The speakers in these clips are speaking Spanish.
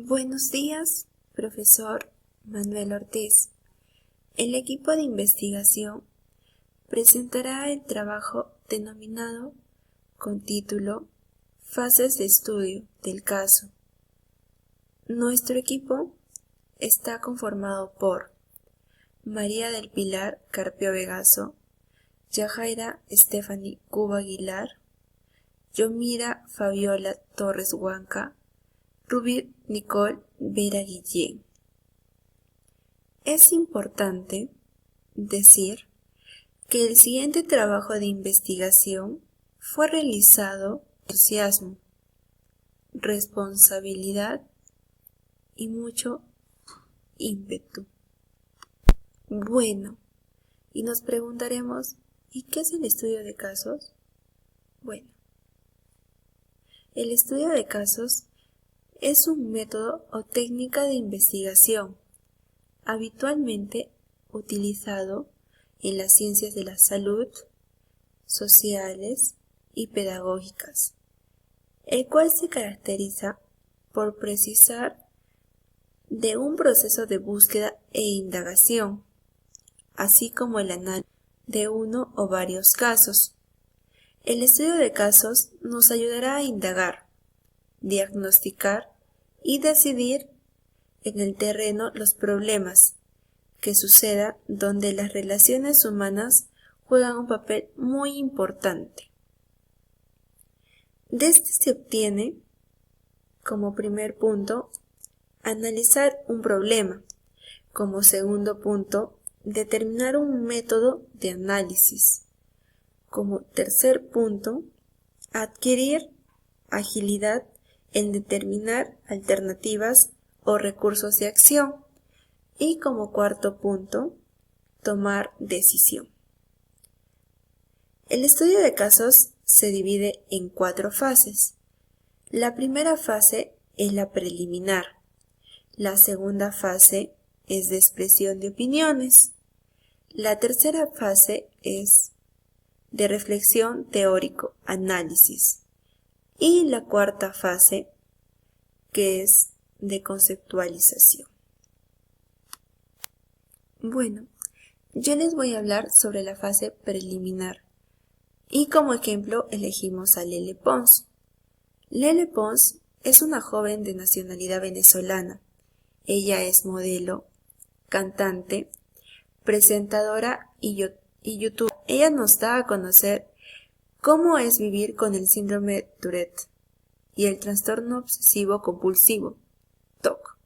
Buenos días, profesor Manuel Ortiz. El equipo de investigación presentará el trabajo denominado con título Fases de estudio del caso. Nuestro equipo está conformado por María del Pilar Carpio Vegaso, Yajaira Stephanie Cuba Aguilar, Yomira Fabiola Torres Huanca, Rubí Nicole Vera Guillén. Es importante decir que el siguiente trabajo de investigación fue realizado con entusiasmo, responsabilidad y mucho ímpetu. Bueno, y nos preguntaremos, ¿y qué es el estudio de casos? Bueno, el estudio de casos es un método o técnica de investigación habitualmente utilizado en las ciencias de la salud, sociales y pedagógicas, el cual se caracteriza por precisar de un proceso de búsqueda e indagación, así como el análisis de uno o varios casos. El estudio de casos nos ayudará a indagar, diagnosticar y decidir en el terreno los problemas que suceda donde las relaciones humanas juegan un papel muy importante. De este se obtiene, como primer punto, analizar un problema. Como segundo punto, determinar un método de análisis. Como tercer punto, adquirir agilidad en determinar alternativas o recursos de acción. Y como cuarto punto, tomar decisión. El estudio de casos se divide en 4 fases. La primera fase es la preliminar. La segunda fase es de expresión de opiniones. La tercera fase es de reflexión teórico-análisis. Y la cuarta fase, que es de conceptualización. Bueno, yo les voy a hablar sobre la fase preliminar. Y como ejemplo elegimos a Lele Pons. Lele Pons es una joven de nacionalidad venezolana. Ella es modelo, cantante, presentadora y youtuber. Ella nos da a conocer cómo es vivir con el síndrome de Tourette y el trastorno obsesivo compulsivo, TOC.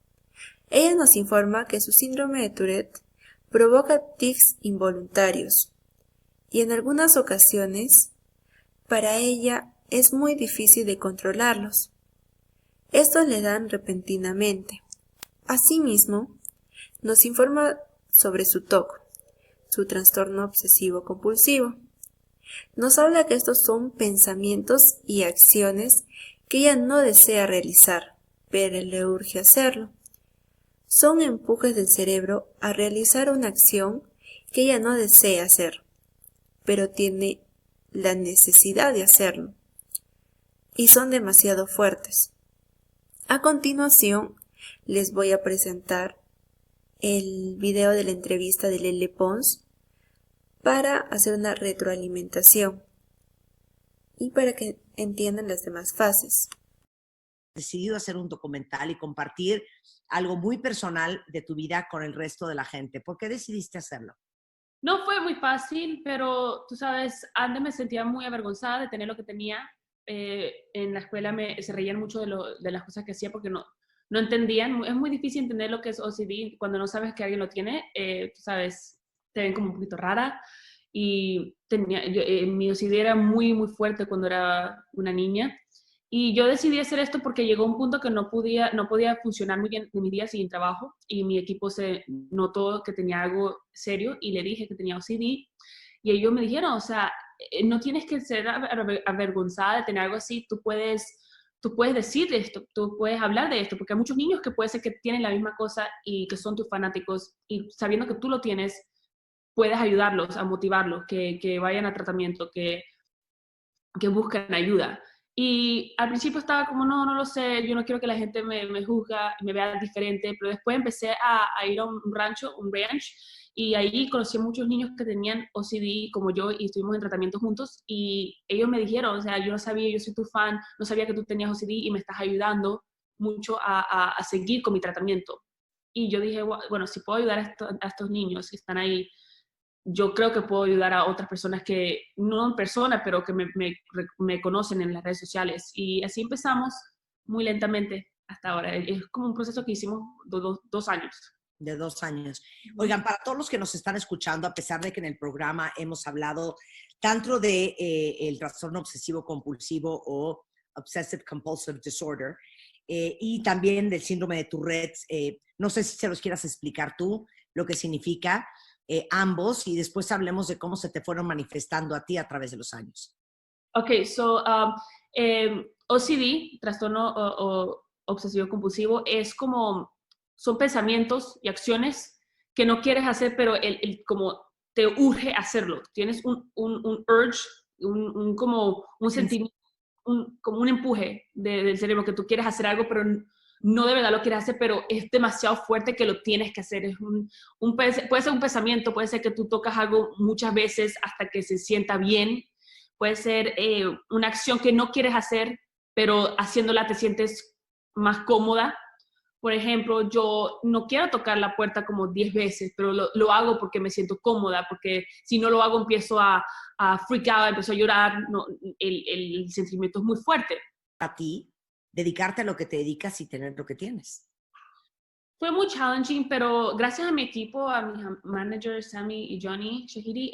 Ella nos informa que su síndrome de Tourette provoca tics involuntarios y en algunas ocasiones para ella es muy difícil de controlarlos. Estos le dan repentinamente. Asimismo, nos informa sobre su TOC, su trastorno obsesivo compulsivo. Nos habla que estos son pensamientos y acciones que ella no desea realizar, pero le urge hacerlo. Son empujes del cerebro a realizar una acción que ella no desea hacer, pero tiene la necesidad de hacerlo, y son demasiado fuertes. A continuación, les voy a presentar el video de la entrevista de Lele Pons para hacer una retroalimentación y para que entiendan las demás fases. Decidido hacer un documental y compartir algo muy personal de tu vida con el resto de la gente. ¿Por qué decidiste hacerlo? No fue muy fácil, pero tú sabes, antes me sentía muy avergonzada de tener lo que tenía. En la escuela se reían mucho de las cosas que hacía porque no entendían. Es muy difícil entender lo que es OCD cuando no sabes que alguien lo tiene. Tú sabes, te ven como un poquito rara. Y mi OCD era muy, muy fuerte cuando era una niña. Y yo decidí hacer esto porque llegó un punto que no podía funcionar muy bien en mi día sin trabajo y mi equipo se notó que tenía algo serio y le dije que tenía OCD y ellos me dijeron, o sea, no tienes que ser avergonzada de tener algo así, tú puedes decir esto, tú puedes hablar de esto, porque hay muchos niños que puede ser que tienen la misma cosa y que son tus fanáticos y sabiendo que tú lo tienes, puedes ayudarlos, a motivarlos, que vayan a tratamiento, que busquen ayuda. Y al principio estaba como, no, no lo sé, yo no quiero que la gente me juzga, me vea diferente, pero después empecé a ir a un ranch, y ahí conocí a muchos niños que tenían OCD como yo y estuvimos en tratamiento juntos y ellos me dijeron, o sea, yo no sabía, yo soy tu fan, no sabía que tú tenías OCD y me estás ayudando mucho a seguir con mi tratamiento. Y yo dije, bueno, si puedo ayudar a estos niños que están ahí, yo creo que puedo ayudar a otras personas que, no en persona, pero que me conocen en las redes sociales. Y así empezamos muy lentamente hasta ahora. Es como un proceso que hicimos 2 años. De 2 años. Oigan, para todos los que nos están escuchando, a pesar de que en el programa hemos hablado tanto de el trastorno obsesivo compulsivo o Obsessive Compulsive Disorder, y también del síndrome de Tourette, no sé si se los quieras explicar tú, lo que significa ambos, y después hablemos de cómo se te fueron manifestando a ti a través de los años. Ok, so OCD, trastorno obsesivo compulsivo, es como, son pensamientos y acciones que no quieres hacer, pero como te urge hacerlo. Tienes un urge, como un sentimiento, como un empuje del cerebro que tú quieres hacer algo, pero no de verdad lo quieres hacer, pero es demasiado fuerte que lo tienes que hacer. Es puede ser un pensamiento, puede ser que tú tocas algo muchas veces hasta que se sienta bien. Puede ser una acción que no quieres hacer, pero haciéndola te sientes más cómoda. Por ejemplo, yo no quiero tocar la puerta como 10 veces, pero lo hago porque me siento cómoda, porque si no lo hago empiezo a freak out, empiezo a llorar, no, el sentimiento es muy fuerte. A ti, dedicarte a lo que te dedicas y tener lo que tienes. Fue muy challenging, pero gracias a mi equipo, a mis managers, Sammy y Johnny Shahidi,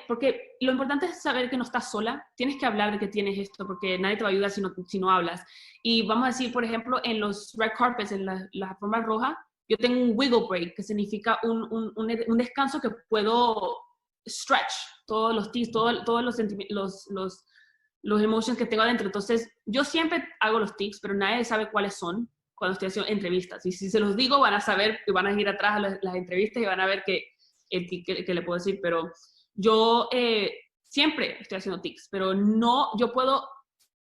porque lo importante es saber que no estás sola, tienes que hablar de que tienes esto, porque nadie te va a ayudar si no hablas. Y vamos a decir, por ejemplo, en los red carpets, en la alfombra roja, yo tengo un wiggle break, que significa un descanso que puedo stretch todos los tics, todos los emotions que tengo adentro. Entonces, yo siempre hago los tics, pero nadie sabe cuáles son cuando estoy haciendo entrevistas. Y si se los digo, van a saber que van a ir atrás a las entrevistas y van a ver que le puedo decir. Pero yo siempre estoy haciendo tics, pero no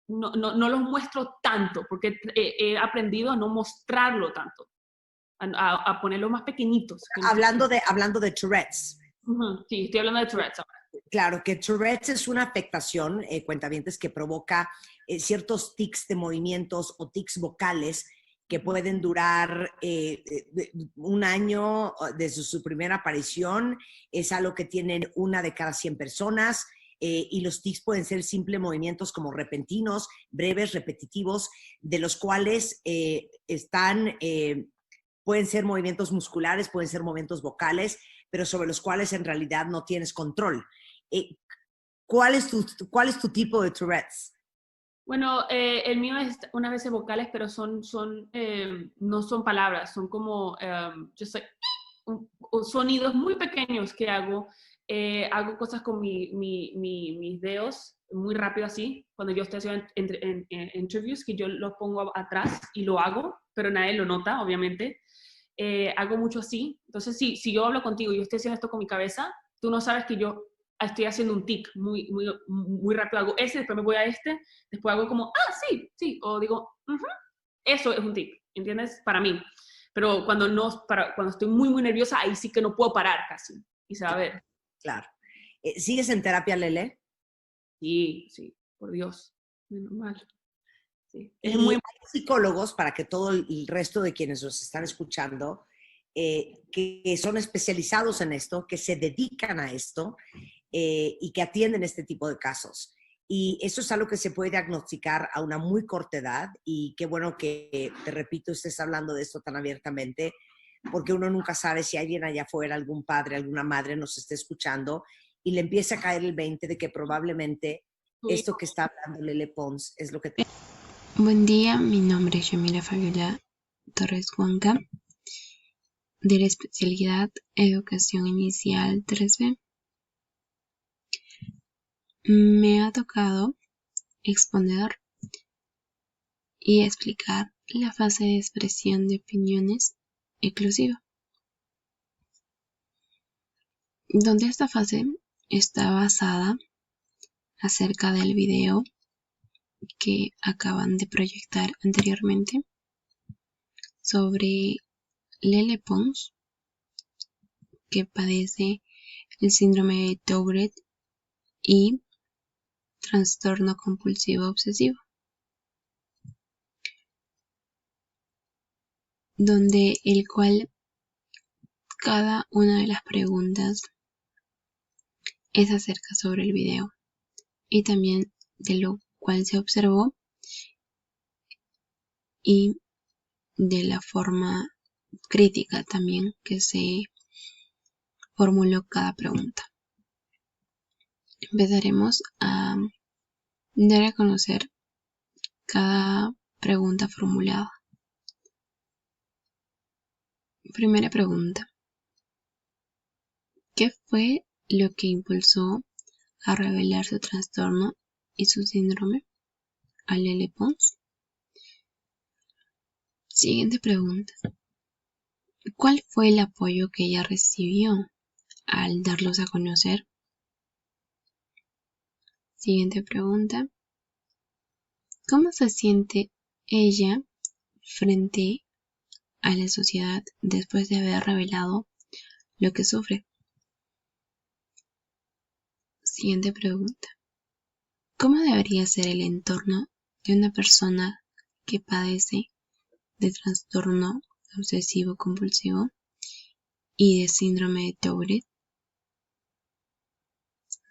los muestro tanto, porque he aprendido a no mostrarlo tanto, a ponerlos más pequeñitos. Hablando de Tourette's. Sí, estoy hablando de Tourette's ahora. Claro, que Tourette's es una afectación, cuentavientes, que provoca ciertos tics de movimientos o tics vocales que pueden durar 1 año desde su primera aparición. Es algo que tienen 1 de cada 100 personas. Y los tics pueden ser simples movimientos como repentinos, breves, repetitivos, de los cuales pueden ser movimientos musculares, pueden ser movimientos vocales, pero sobre los cuales en realidad no tienes control. ¿Cuál es tu tipo de Tourette's? Bueno, el mío es unas veces vocales, pero no son palabras, son como sonidos muy pequeños que hago. Hago cosas con mis dedos muy rápido así, cuando yo estoy haciendo interviews, que yo los pongo atrás y lo hago, pero nadie lo nota, obviamente. Hago mucho así. Entonces, si yo hablo contigo y yo estoy haciendo esto con mi cabeza, tú no sabes que yo estoy haciendo un tic muy, muy, muy rápido. Hago ese, después me voy a este, después hago como, sí, o digo, eso es un tic, ¿entiendes? Para mí. Pero cuando estoy muy, muy nerviosa, ahí sí que no puedo parar casi, y se va a ver. Claro. ¿Sigues en terapia, Lele? Sí, por Dios, menos mal. Sí. Es muy... Hay psicólogos, para que todo el resto de quienes nos están escuchando, que son especializados en esto, que se dedican a esto y que atienden este tipo de casos. Y eso es algo que se puede diagnosticar a una muy corta edad, y qué bueno que, te repito, estés hablando de esto tan abiertamente, porque uno nunca sabe si alguien allá afuera, algún padre, alguna madre nos esté escuchando y le empieza a caer el 20 de que probablemente esto que está hablando Lele Pons es lo que te... Buen día, mi nombre es Yamila Fabiola Torres Huanca, de la especialidad Educación Inicial 3B. Me ha tocado exponer y explicar la fase de expresión de opiniones eclosiva, donde esta fase está basada acerca del video que acaban de proyectar anteriormente sobre Lele Pons, que padece el síndrome de Tourette y trastorno compulsivo obsesivo, donde el cual cada una de las preguntas es acerca sobre el video y también de lo cual se observó y de la forma crítica también que se formuló cada pregunta. Empezaremos a dar a conocer cada pregunta formulada. Primera pregunta. ¿Qué fue lo que impulsó a revelar su trastorno y su síndrome a Lele Pons? Siguiente pregunta. ¿Cuál fue el apoyo que ella recibió al darlos a conocer? Siguiente pregunta. ¿Cómo se siente ella frente a la sociedad después de haber revelado lo que sufre? Siguiente pregunta. ¿Cómo debería ser el entorno de una persona que padece de trastorno obsesivo compulsivo y de síndrome de Tourette?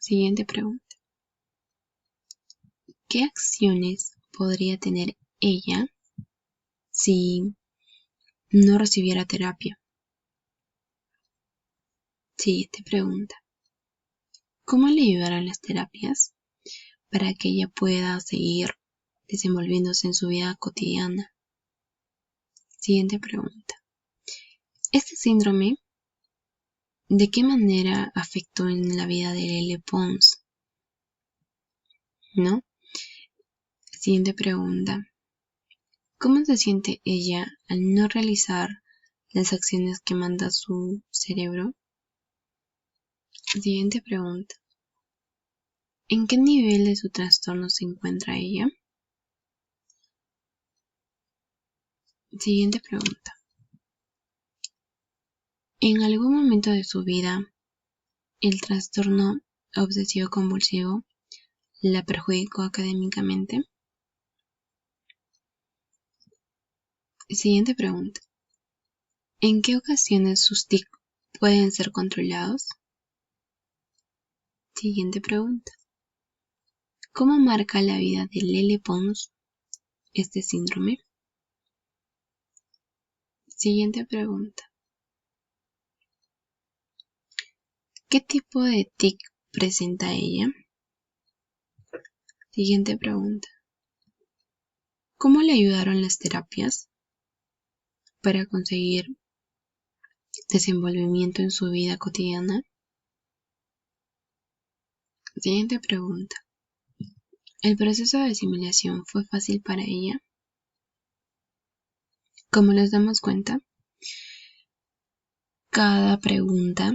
Siguiente pregunta. ¿Qué acciones podría tener ella si no recibiera terapia? Siguiente pregunta. ¿Cómo le ayudarán las terapias para que ella pueda seguir desenvolviéndose en su vida cotidiana? Siguiente pregunta. ¿Este síndrome de qué manera afectó en la vida de Lele Pons? ¿No? Siguiente pregunta. ¿Cómo se siente ella al no realizar las acciones que manda su cerebro? Siguiente pregunta. ¿En qué nivel de su trastorno se encuentra ella? Siguiente pregunta. ¿En algún momento de su vida el trastorno obsesivo compulsivo la perjudicó académicamente? Siguiente pregunta. ¿En qué ocasiones sus tics pueden ser controlados? Siguiente pregunta. ¿Cómo marca la vida de Lele Pons este síndrome? Siguiente pregunta. ¿Qué tipo de tic presenta ella? Siguiente pregunta. ¿Cómo le ayudaron las terapias para conseguir desenvolvimiento en su vida cotidiana? Siguiente pregunta. ¿El proceso de asimilación fue fácil para ella? Como nos damos cuenta, cada pregunta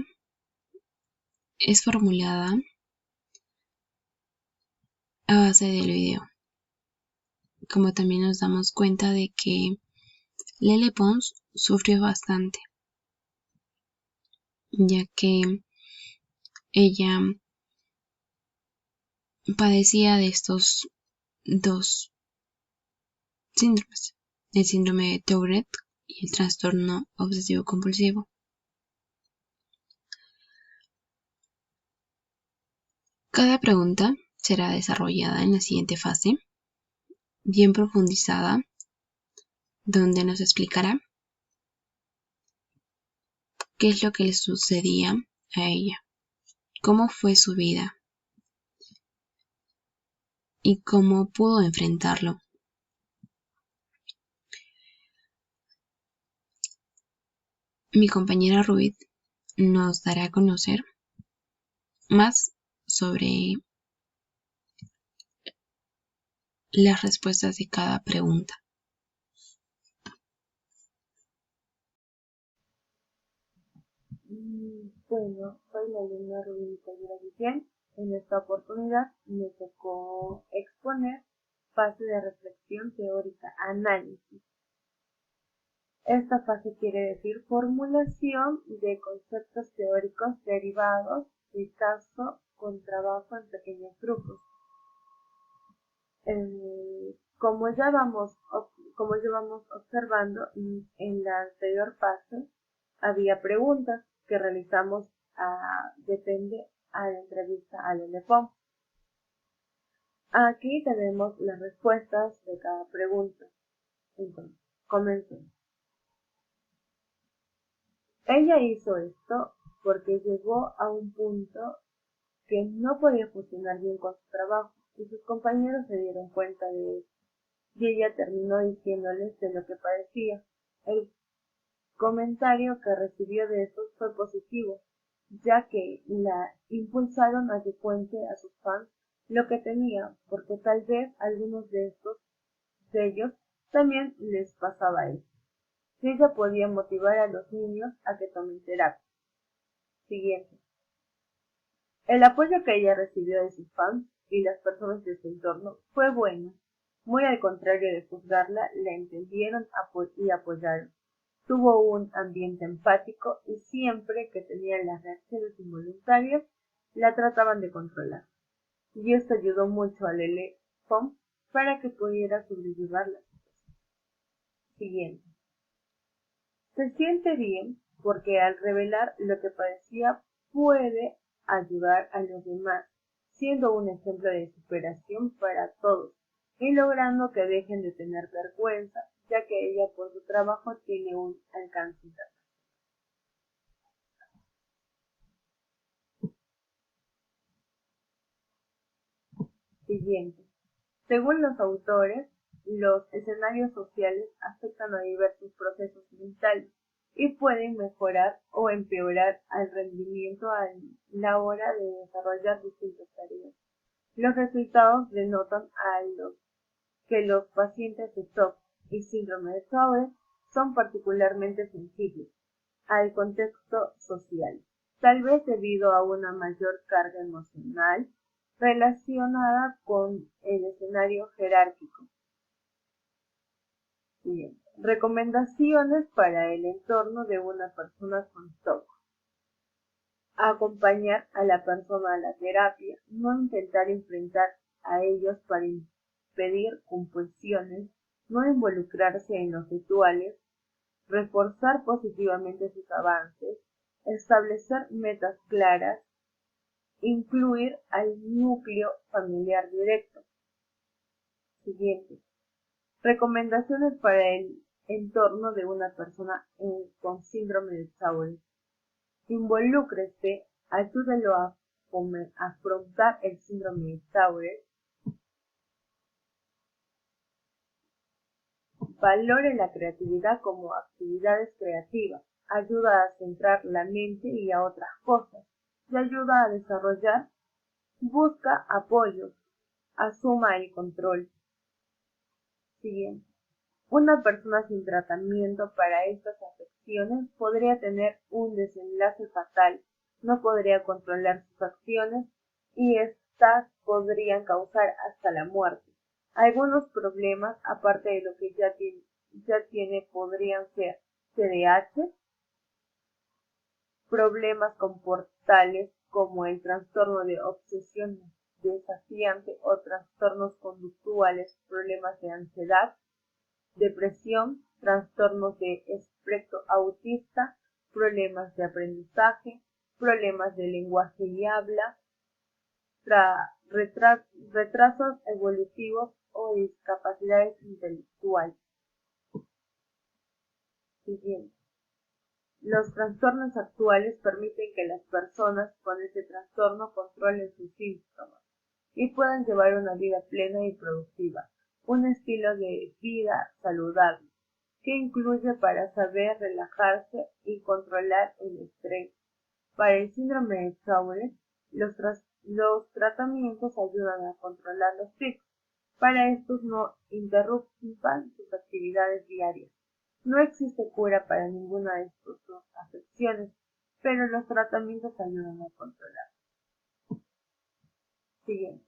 es formulada a base del video. Como también nos damos cuenta de que Lele Pons sufrió bastante, ya que ella padecía de estos dos síndromes, el síndrome de Tourette y el trastorno obsesivo compulsivo. Cada pregunta será desarrollada en la siguiente fase, bien profundizada, donde nos explicará qué es lo que le sucedía a ella, cómo fue su vida y cómo pudo enfrentarlo. Mi compañera Ruth nos dará a conocer más sobre las respuestas de cada pregunta. Bueno, soy la alumna Rubén Guillén. En esta oportunidad me tocó exponer fase de reflexión teórica, análisis. Esta fase quiere decir formulación de conceptos teóricos derivados de caso con trabajo en pequeños grupos. Como ya vamos observando en la anterior fase, había preguntas que realizamos depende a la entrevista a Lele Pons. Aquí tenemos las respuestas de cada pregunta. Entonces, comencemos. Ella hizo esto porque llegó a un punto que no podía funcionar bien con su trabajo y sus compañeros se dieron cuenta de eso. Y ella terminó diciéndoles de lo que padecía. El comentario que recibió de estos fue positivo, ya que la impulsaron a que cuente a sus fans lo que tenía, porque tal vez algunos de ellos también les pasaba eso. Si ella podía motivar a los niños a que tomen terapia. Siguiente. El apoyo que ella recibió de sus fans y las personas de su entorno fue bueno. Muy al contrario de juzgarla, la entendieron y apoyaron. Tuvo un ambiente empático y siempre que tenía las reacciones involuntarias, la trataban de controlar. Y esto ayudó mucho a Lele Pons para que pudiera sobrellevar la situación. Siguiente. Se siente bien porque al revelar lo que padecía puede ayudar a los demás, siendo un ejemplo de superación para todos y logrando que dejen de tener vergüenza, ya que ella por su trabajo tiene un alcance internacional. Siguiente. Según los autores, los escenarios sociales afectan a diversos procesos mentales y pueden mejorar o empeorar el rendimiento a la hora de desarrollar distintas tareas. Los resultados denotan que los pacientes de TOC y síndrome de Tourette son particularmente sensibles al contexto social, tal vez debido a una mayor carga emocional relacionada con el escenario jerárquico. Bien. Recomendaciones para el entorno de una persona con TOC. Acompañar a la persona a la terapia, no intentar enfrentar a ellos para impedir compulsiones, no involucrarse en los rituales, reforzar positivamente sus avances, establecer metas claras, incluir al núcleo familiar directo. Siguiente. Recomendaciones para el entorno de una persona con síndrome de Tourette. Involúcrese, ayúdelo a afrontar el síndrome de Tourette. Valore la creatividad como actividades creativas. Ayuda a centrar la mente y a otras cosas. Y ayuda a desarrollar. Busca apoyos. Asuma el control. Siguiente. Una persona sin tratamiento para estas afecciones podría tener un desenlace fatal, no podría controlar sus acciones y estas podrían causar hasta la muerte. Algunos problemas, aparte de lo que ya tiene, podrían ser TDAH, problemas comportales como el trastorno de obsesión desafiante o trastornos conductuales, problemas de ansiedad, depresión, trastornos de espectro autista, problemas de aprendizaje, problemas de lenguaje y habla, retrasos evolutivos o discapacidades intelectuales. Siguiente. Los trastornos actuales permiten que las personas con este trastorno controlen sus síntomas y puedan llevar una vida plena y productiva, un estilo de vida saludable, que incluye para saber relajarse y controlar el estrés. Para el síndrome de Tourette, los tratamientos ayudan a controlar los tics. Para estos no interrumpan sus actividades diarias. No existe cura para ninguna de estas dos afecciones, pero los tratamientos ayudan a controlar. Siguiente.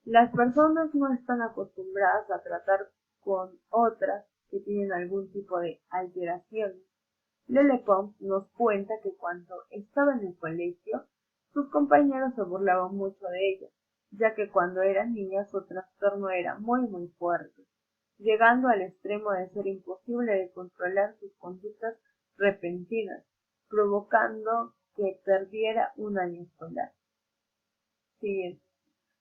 Las personas no están acostumbradas a tratar con otras que tienen algún tipo de alteraciones. Lele Pons nos cuenta que cuando estaba en el colegio, sus compañeros se burlaban mucho de ella, ya que cuando era niña su trastorno era muy fuerte, llegando al extremo de ser imposible de controlar sus conductas repentinas, provocando que perdiera un año escolar. Siguiente.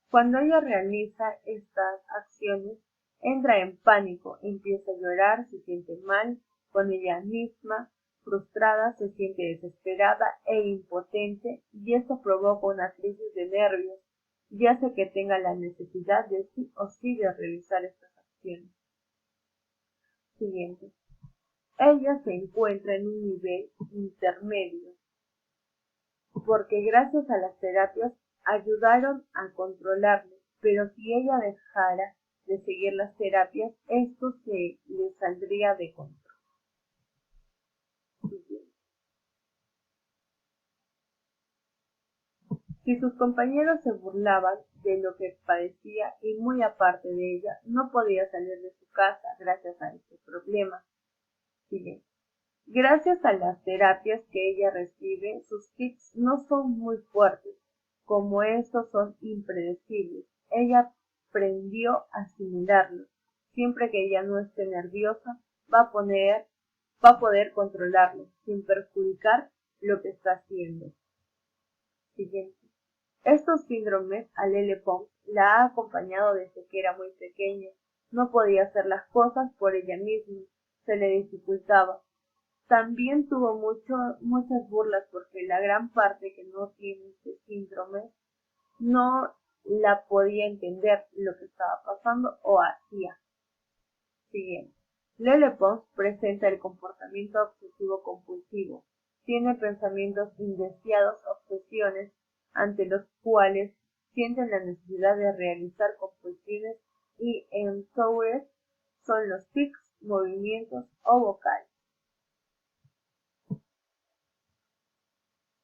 Cuando ella realiza estas acciones, entra en pánico, empieza a llorar, se siente mal con ella misma, frustrada, se siente desesperada e impotente, y esto provoca una crisis de nervios y hace que tenga la necesidad de sí o sí de realizar estas acciones. Siguiente. Ella se encuentra en un nivel intermedio, porque gracias a las terapias ayudaron a controlarlo, pero si ella dejara de seguir las terapias, esto se le saldría de control. Si sus compañeros se burlaban de lo que padecía y muy aparte de ella, no podía salir de su casa gracias a este problema. Siguiente. Gracias a las terapias que ella recibe, sus tics no son muy fuertes, como estos son impredecibles. Ella aprendió a asimilarlos. Siempre que ella no esté nerviosa, va a poder controlarlo, sin perjudicar lo que está haciendo. Siguiente. Estos síndromes a Lele Pons la ha acompañado desde que era muy pequeña. No podía hacer las cosas por ella misma, se le dificultaba. También tuvo muchas burlas porque la gran parte que no tiene este síndrome no la podía entender lo que estaba pasando o hacía. Siguiente. Lele Pons presenta el comportamiento obsesivo compulsivo. Tiene pensamientos indeseados, obsesiones ante los cuales sienten la necesidad de realizar compulsiones y ensoures son los tics, movimientos o vocales.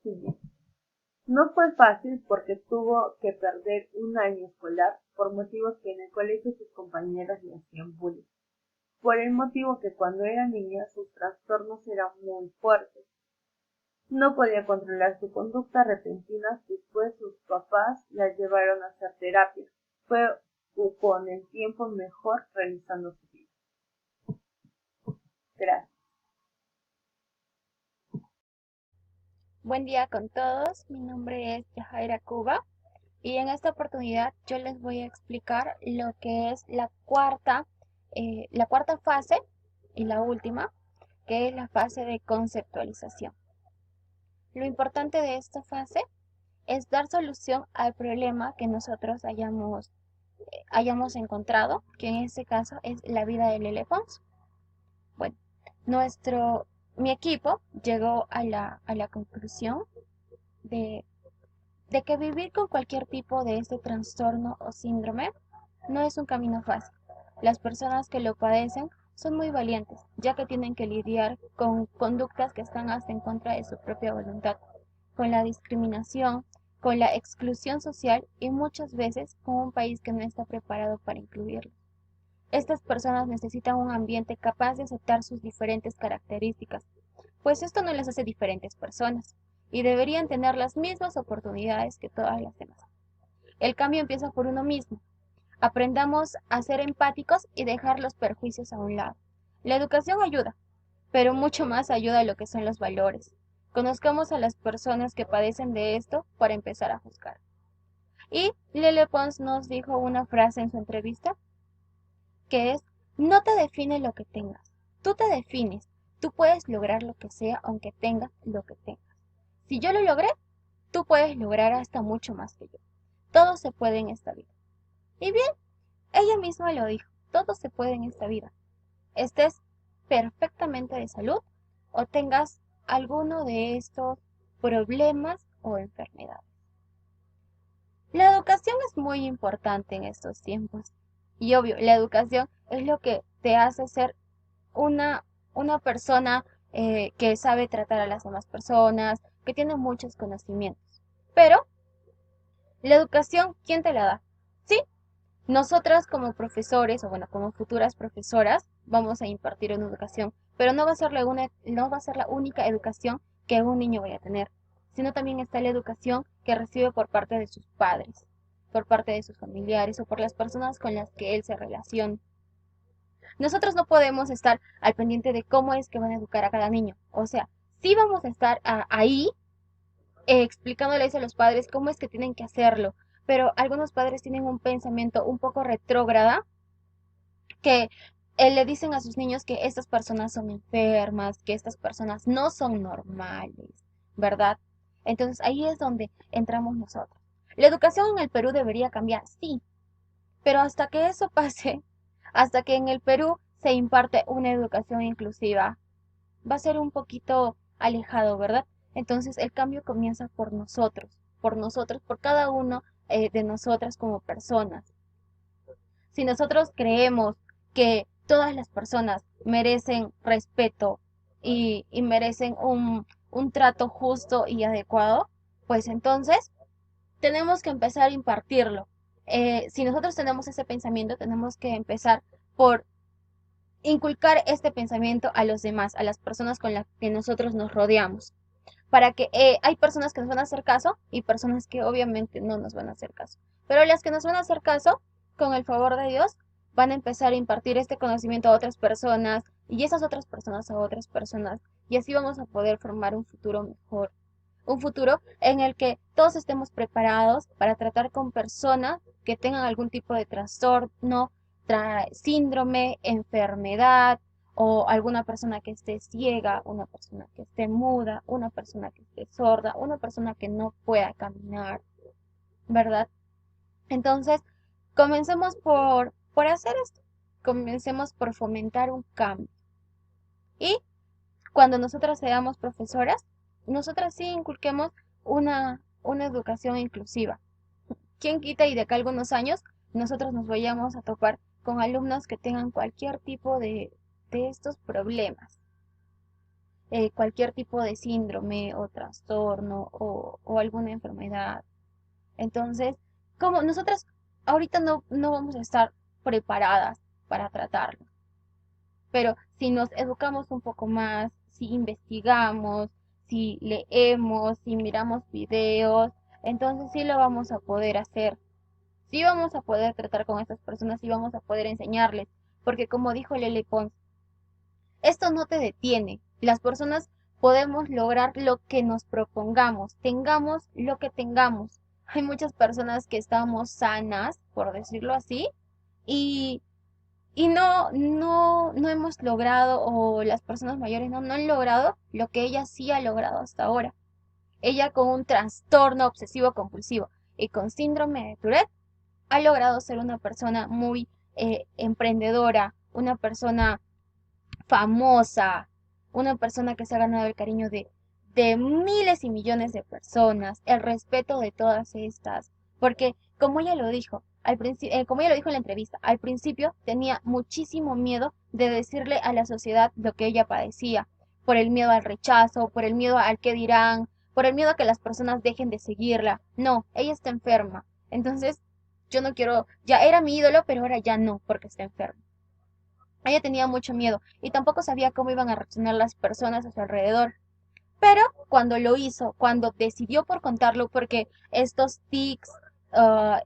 Siguiente. No fue fácil porque tuvo que perder un año escolar por motivos que en el colegio sus compañeras le hacían bullying. Por el motivo que cuando era niña sus trastornos eran muy fuertes. No podía controlar su conducta repentina, después sus papás la llevaron a hacer terapia. Fue con el tiempo mejor realizando su vida. Gracias. Buen día con todos, mi nombre es Yajaira Cuba y en esta oportunidad yo les voy a explicar lo que es la cuarta fase y la última, que es la fase de conceptualización. Lo importante de esta fase es dar solución al problema que nosotros hayamos encontrado, que en este caso es la vida de Lele Pons. Bueno, mi equipo llegó a la conclusión de que vivir con cualquier tipo de este trastorno o síndrome no es un camino fácil. Las personas que lo padecen son muy valientes, ya que tienen que lidiar con conductas que están hasta en contra de su propia voluntad, con la discriminación, con la exclusión social y muchas veces con un país que no está preparado para incluirlos. Estas personas necesitan un ambiente capaz de aceptar sus diferentes características, pues esto no les hace diferentes personas y deberían tener las mismas oportunidades que todas las demás. El cambio empieza por uno mismo. Aprendamos a ser empáticos y dejar los perjuicios a un lado. La educación ayuda, pero mucho más ayuda a lo que son los valores. Conozcamos a las personas que padecen de esto para empezar a juzgar. Y Lele Pons nos dijo una frase en su entrevista, que es: no te define lo que tengas, tú te defines, tú puedes lograr lo que sea aunque tengas lo que tengas. Si yo lo logré, tú puedes lograr hasta mucho más que yo. Todo se puede en esta vida. Y bien, ella misma lo dijo, todo se puede en esta vida. Estés perfectamente de salud o tengas alguno de estos problemas o enfermedades. La educación es muy importante en estos tiempos. Y obvio, la educación es lo que te hace ser una persona que sabe tratar a las demás personas, que tiene muchos conocimientos. Pero, la educación, ¿quién te la da? Sí, Nosotras como profesores, o bueno, como futuras profesoras, vamos a impartir una educación, pero no va a ser la única educación que un niño vaya a tener, sino también está la educación que recibe por parte de sus padres, por parte de sus familiares o por las personas con las que él se relaciona. Nosotros no podemos estar al pendiente de cómo es que van a educar a cada niño. O sea, sí vamos a estar ahí explicándoles a los padres cómo es que tienen que hacerlo, pero algunos padres tienen un pensamiento un poco retrógrada que le dicen a sus niños que estas personas son enfermas, que estas personas no son normales, ¿verdad? Entonces ahí es donde entramos nosotros. La educación en el Perú debería cambiar, sí, pero hasta que eso pase, hasta que en el Perú se imparte una educación inclusiva, va a ser un poquito alejado, ¿verdad? Entonces el cambio comienza por nosotros, por cada uno de nosotras como personas. Si nosotros creemos que todas las personas merecen respeto y merecen un trato justo y adecuado, pues entonces tenemos que empezar a impartirlo. Si nosotros tenemos ese pensamiento, tenemos que empezar por inculcar este pensamiento a los demás, a las personas con las que nosotros nos rodeamos. Para que hay personas que nos van a hacer caso y personas que obviamente no nos van a hacer caso. Pero las que nos van a hacer caso, con el favor de Dios, van a empezar a impartir este conocimiento a otras personas y esas otras personas a otras personas. Y así vamos a poder formar un futuro mejor. Un futuro en el que todos estemos preparados para tratar con personas que tengan algún tipo de trastorno, síndrome, enfermedad, o alguna persona que esté ciega, una persona que esté muda, una persona que esté sorda, una persona que no pueda caminar, ¿verdad? Entonces, comencemos por hacer esto, comencemos por fomentar un cambio. Y cuando nosotras seamos profesoras, nosotras sí inculquemos una educación inclusiva. ¿Quién quita y de acá a algunos años nosotros nos vayamos a topar con alumnos que tengan cualquier tipo de estos problemas? Cualquier tipo de síndrome o trastorno o alguna enfermedad. Entonces, como nosotras ahorita no vamos a estar preparadas para tratarlo, pero si nos educamos un poco más, si investigamos, si leemos, si miramos videos, entonces sí lo vamos a poder hacer. Sí vamos a poder tratar con estas personas y vamos a poder enseñarles, porque como dijo Lele Pons, esto no te detiene. Las personas podemos lograr lo que nos propongamos, tengamos lo que tengamos. Hay muchas personas que estamos sanas, por decirlo así, y, y no hemos logrado, o las personas mayores no han logrado lo que ella sí ha logrado hasta ahora. Ella con un trastorno obsesivo compulsivo y con síndrome de Tourette ha logrado ser una persona muy emprendedora, una persona famosa, una persona que se ha ganado el cariño de miles y millones de personas, el respeto de todas estas, porque como ella lo dijo, como ella lo dijo en la entrevista, al principio tenía muchísimo miedo de decirle a la sociedad lo que ella padecía, por el miedo al rechazo, por el miedo al qué dirán, por el miedo a que las personas dejen de seguirla. No, ella está enferma. Entonces, yo no quiero, ya era mi ídolo, pero ahora ya no, porque está enferma. Ella tenía mucho miedo y tampoco sabía cómo iban a reaccionar las personas a su alrededor. Pero cuando lo hizo, cuando decidió por contarlo, porque estos tics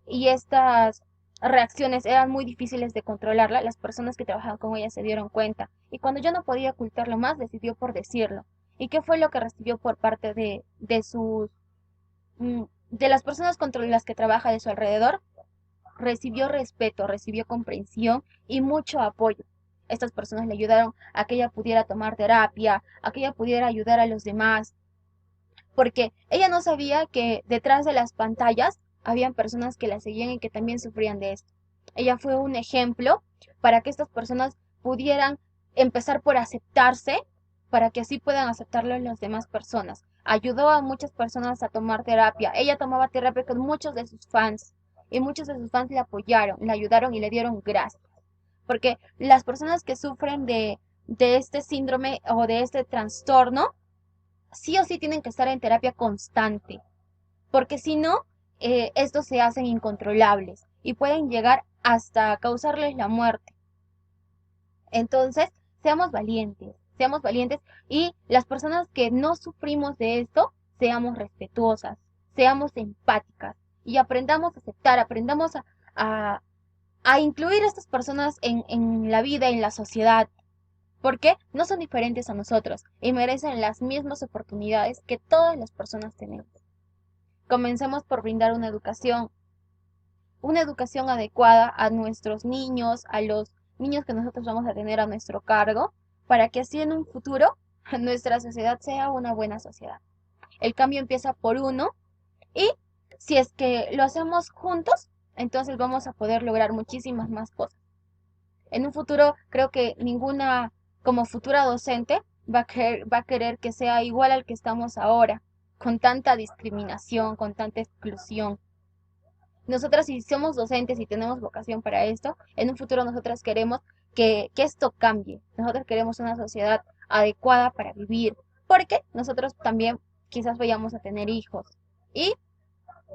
y estas reacciones eran muy difíciles de controlarla, las personas que trabajaban con ella se dieron cuenta. Y cuando yo no podía ocultarlo más, decidió por decirlo. ¿Y qué fue lo que recibió por parte de las personas con las que trabaja de su alrededor? Recibió respeto, recibió comprensión y mucho apoyo. Estas personas le ayudaron a que ella pudiera tomar terapia, a que ella pudiera ayudar a los demás, porque ella no sabía que detrás de las pantallas habían personas que la seguían y que también sufrían de esto. Ella fue un ejemplo para que estas personas pudieran empezar por aceptarse, para que así puedan aceptarlo las demás personas. Ayudó a muchas personas a tomar terapia. Ella tomaba terapia con muchos de sus fans y muchos de sus fans le apoyaron, le ayudaron y le dieron gracias. Porque las personas que sufren de este síndrome o de este trastorno, sí o sí tienen que estar en terapia constante, porque si no, estos se hacen incontrolables y pueden llegar hasta causarles la muerte. Entonces, seamos valientes y las personas que no sufrimos de esto, seamos respetuosas, seamos empáticas y aprendamos a aceptar, aprendamos a, a incluir a estas personas en la vida, en la sociedad, porque no son diferentes a nosotros y merecen las mismas oportunidades que todas las personas tenemos. Comencemos por brindar una educación adecuada a nuestros niños, a los niños que nosotros vamos a tener a nuestro cargo, para que así en un futuro nuestra sociedad sea una buena sociedad. El cambio empieza por uno y si es que lo hacemos juntos, entonces vamos a poder lograr muchísimas más cosas. En un futuro creo que ninguna, como futura docente, va a querer que sea igual al que estamos ahora, con tanta discriminación, con tanta exclusión. Nosotras si somos docentes y tenemos vocación para esto, en un futuro nosotras queremos que esto cambie. Nosotros queremos una sociedad adecuada para vivir, porque nosotros también quizás vayamos a tener hijos y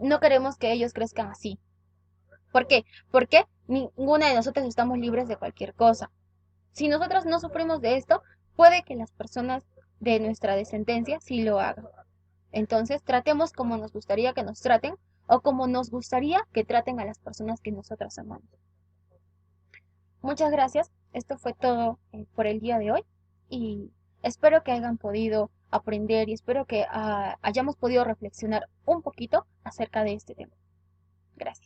no queremos que ellos crezcan así. ¿Por qué? Porque ninguna de nosotras estamos libres de cualquier cosa. Si nosotros no sufrimos de esto, puede que las personas de nuestra descendencia sí lo hagan. Entonces, tratemos como nos gustaría que nos traten o como nos gustaría que traten a las personas que nosotros amamos. Muchas gracias. Esto fue todo por el día de hoy y espero que hayan podido aprender y espero que hayamos podido reflexionar un poquito acerca de este tema. Gracias.